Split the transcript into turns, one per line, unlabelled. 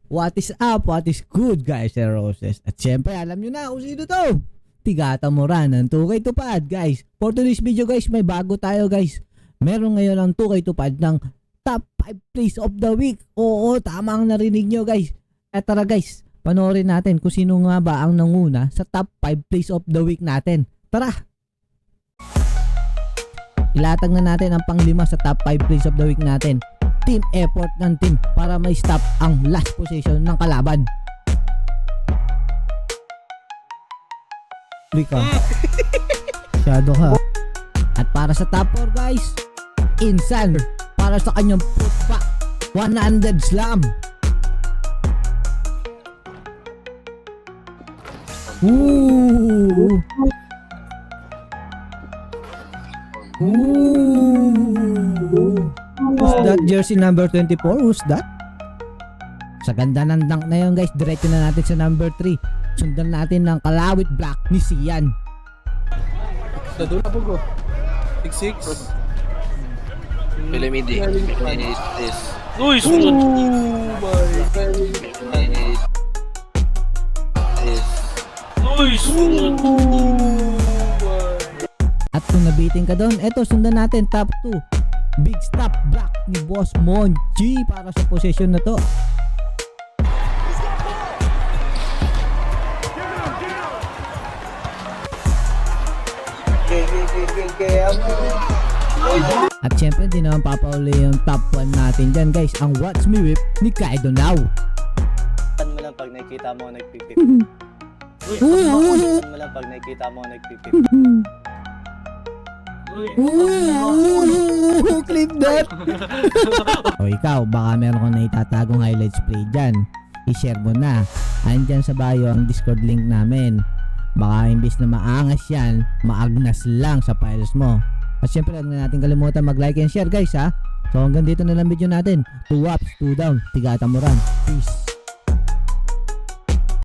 What is up? What is good, guys and roses? At syempre, alam nyo na kung sino to. Tigata Moran ng 2K Tupad, guys. For today's video, guys, may bago tayo, guys. Meron ngayon ang 2K Tupad ng top 5 plays of the week. Oo, tama ang narinig nyo, guys. At tara, guys, panoorin natin kung sino nga ba ang nanguna sa top 5 plays of the week natin. Tara! Ilatag na natin ang pang-5 sa top 5 plays of the week natin. Team effort ng team para may stop ang last possession ng kalaban. Ka. Masyado ka. At para sa top 4, guys, Insan para sa kanyang putback 100 slam. Ooh. Who's that jersey number 24? Who's that? Sa ganda ng dunk na yun, guys, diretso na natin sa number 3. Sundan natin ng kalawit black ni Sian.
Doon na po ko. 6'6".
Pilamidi. This.
Uy, sunod! Oh my God!
This.
Uy, sunod!
At kung nabitin ka doon, eto sundan natin top 2. Big stop block ni Boss Monchi para sa possession na to. At syempre di naman papauli yung top 1 natin dyan, guys. Ang Watch Me Whip ni Kaido Now.
Tan mo lang pag nakikita mo nagpipip. Tan mo lang pag nakikita mo nagpipip.
Clip that. O ikaw, baka meron kang naitatagong highlights play dyan. I-share mo na. Andyan sa bio ang Discord link namin. Baka imbis na maangas yan, maagnas lang sa files mo. At syempre, huwag na natin kalimutan mag-like and share, guys, ha. So hanggang dito na lang video natin. 2 ups, 2 down, Tigata Moran. Peace.